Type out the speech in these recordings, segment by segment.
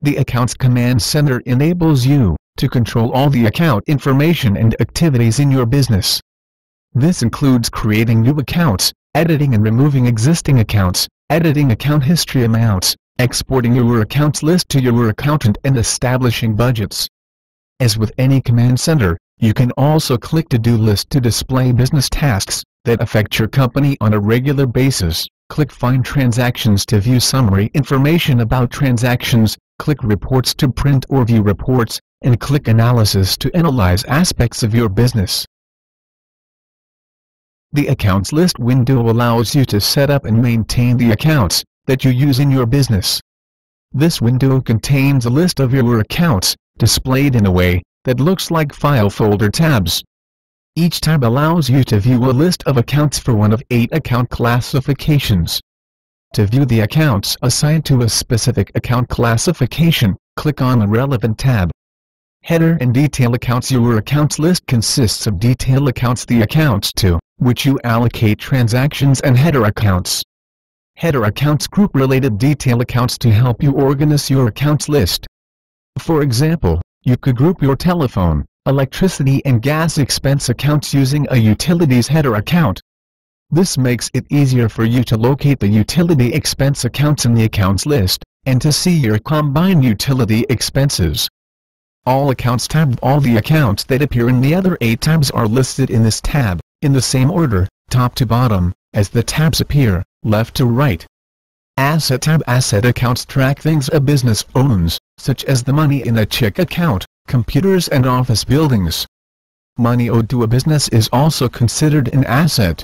The Accounts Command Center enables you to control all the account information and activities in your business. This includes creating new accounts, editing and removing existing accounts, editing account history amounts, exporting your accounts list to your accountant, and establishing budgets. As with any command center, you can also click To-Do List to display business tasks that affect your company on a regular basis. Click Find Transactions to view summary information about transactions, click Reports to print or view reports, and click Analysis to analyze aspects of your business. The Accounts List window allows you to set up and maintain the accounts that you use in your business. This window contains a list of your accounts, displayed in a way that looks like file folder tabs. Each tab allows you to view a list of accounts for one of 8 account classifications. To view the accounts assigned to a specific account classification, click on a relevant tab. Header and Detail Accounts. Your accounts list consists of detail accounts, the accounts to which you allocate transactions, and header accounts. Header accounts group related detail accounts to help you organize your accounts list. For example, you could group your telephone, electricity and gas expense accounts using a utilities header account. This makes it easier for you to locate the utility expense accounts in the accounts list, and to see your combined utility expenses. All Accounts tab. All the accounts that appear in the other 8 tabs are listed in this tab, in the same order, top to bottom, as the tabs appear, left to right. Asset tab. Asset accounts track things a business owns, such as the money in a check account, computers and office buildings. Money owed to a business is also considered an asset.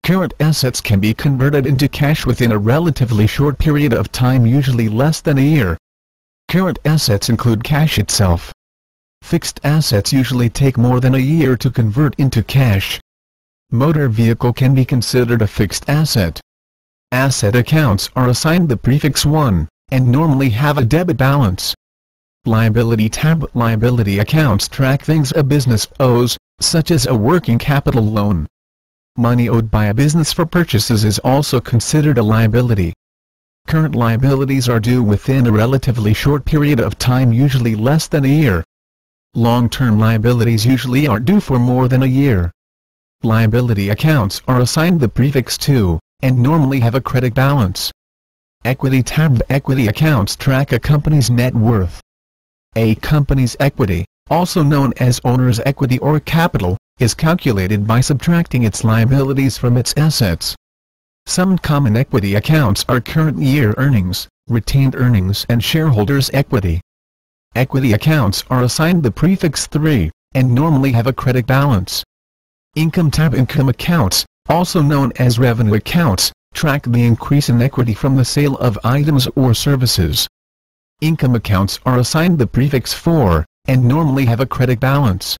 Current assets can be converted into cash within a relatively short period of time, usually less than a year. Current assets include cash itself. Fixed assets usually take more than a year to convert into cash. Motor vehicle can be considered a fixed asset. Asset accounts are assigned the prefix 1, and normally have a debit balance. Liability tab. Liability accounts track things a business owes, such as a working capital loan. Money owed by a business for purchases is also considered a liability. Current liabilities are due within a relatively short period of time, usually less than a year. Long-term liabilities usually are due for more than a year. Liability accounts are assigned the prefix 2, and normally have a credit balance. Equity tab. Equity accounts track a company's net worth. A company's equity, also known as owner's equity or capital, is calculated by subtracting its liabilities from its assets. Some common equity accounts are current year earnings, retained earnings, and shareholders' equity. Equity accounts are assigned the prefix 3, and normally have a credit balance. Income tab. Income accounts, also known as revenue accounts, track the increase in equity from the sale of items or services. Income accounts are assigned the prefix 4, and normally have a credit balance.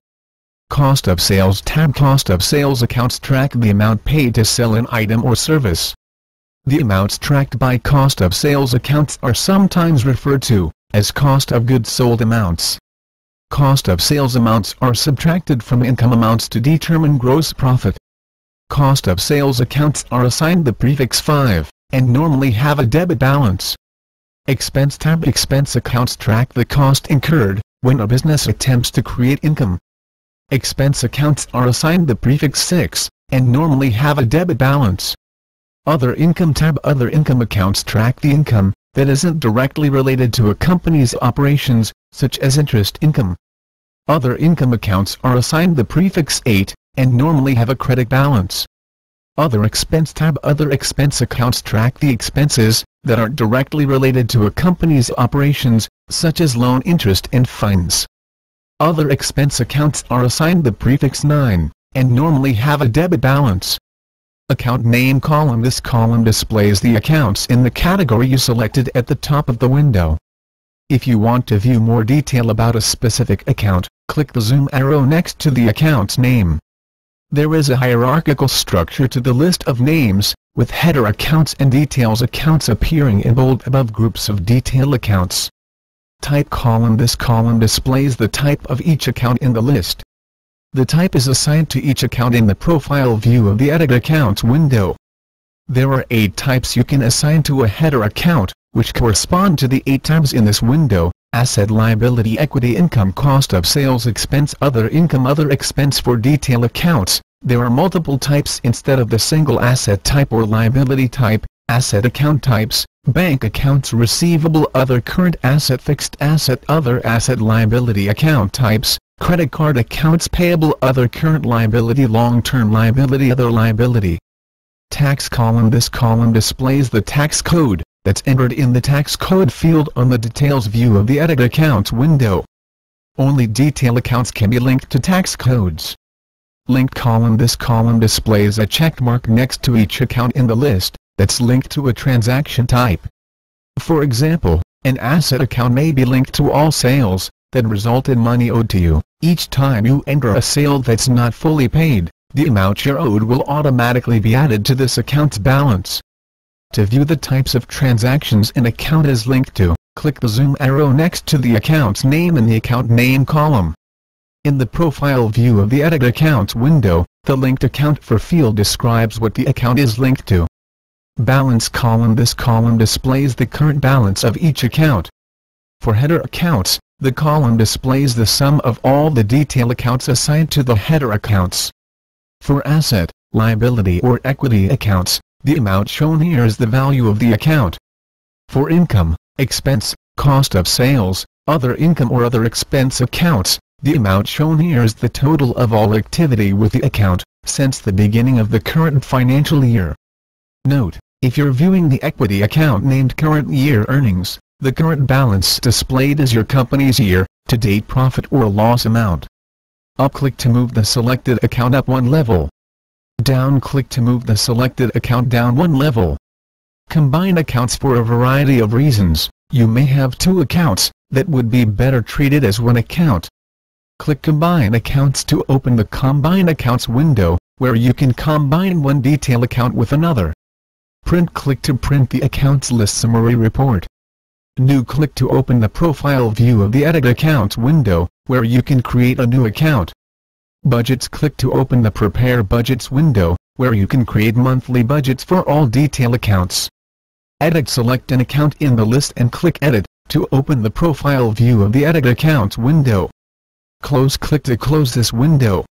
Cost of sales tab. Cost of sales accounts track the amount paid to sell an item or service. The amounts tracked by cost of sales accounts are sometimes referred to as cost of goods sold amounts. Cost of sales amounts are subtracted from income amounts to determine gross profit. Cost of sales accounts are assigned the prefix 5, and normally have a debit balance. Expense tab. Expense accounts track the cost incurred when a business attempts to create income. Expense accounts are assigned the prefix 6, and normally have a debit balance. Other income tab. Other income accounts track the income that isn't directly related to a company's operations, such as interest income. Other income accounts are assigned the prefix 8, and normally have a credit balance. Other expense tab. Other expense accounts track the expenses that aren't directly related to a company's operations, such as loan interest and fines. Other expense accounts are assigned the prefix 9, and normally have a debit balance. Account name column. This column displays the accounts in the category you selected at the top of the window. If you want to view more detail about a specific account, click the zoom arrow next to the account's name. There is a hierarchical structure to the list of names, with header accounts and details accounts appearing in bold above groups of detail accounts. Type column. This column displays the type of each account in the list. The type is assigned to each account in the profile view of the Edit Accounts window. There are 8 types you can assign to a header account, which correspond to the 8 terms in this window: asset, liability, equity, income, cost of sales, expense, other income, other expense. For detail accounts, there are multiple types instead of the single asset type or liability type: asset account types, bank accounts, receivable, other, current asset, fixed asset, other asset, liability account types, credit card accounts, payable, other, current liability, long-term liability, other liability. Tax column. This column displays the tax code that's entered in the tax code field on the details view of the edit accounts window. Only detail accounts can be linked to tax codes. Linked column. This column displays a check mark next to each account in the list that's linked to a transaction type. For example, an asset account may be linked to all sales that result in money owed to you. Each time you enter a sale that's not fully paid, the amount you're owed will automatically be added to this account's balance. To view the types of transactions an account is linked to, click the zoom arrow next to the account's name in the account name column. In the profile view of the edit accounts window, the linked account for field describes what the account is linked to. Balance column. This column displays the current balance of each account. For header accounts, the column displays the sum of all the detail accounts assigned to the header accounts. For asset, liability, or equity accounts, the amount shown here is the value of the account. For income, expense, cost of sales, other income or other expense accounts, the amount shown here is the total of all activity with the account since the beginning of the current financial year. Note: if you're viewing the equity account named Current Year Earnings, the current balance displayed is your company's year-to-date profit or loss amount. Up-click to move the selected account up 1 level. Down-click to move the selected account down 1 level. Combine accounts. For a variety of reasons, you may have 2 accounts that would be better treated as 1 account. Click Combine Accounts to open the Combine Accounts window, where you can combine one detail account with another. Print. Click to print the accounts list summary report. New. Click to open the profile view of the edit accounts window, where you can create a new account. Budgets. Click to open the Prepare Budgets window, where you can create monthly budgets for all detail accounts. Edit. Select an account in the list and click Edit to open the profile view of the edit accounts window. Close. Click to close this window.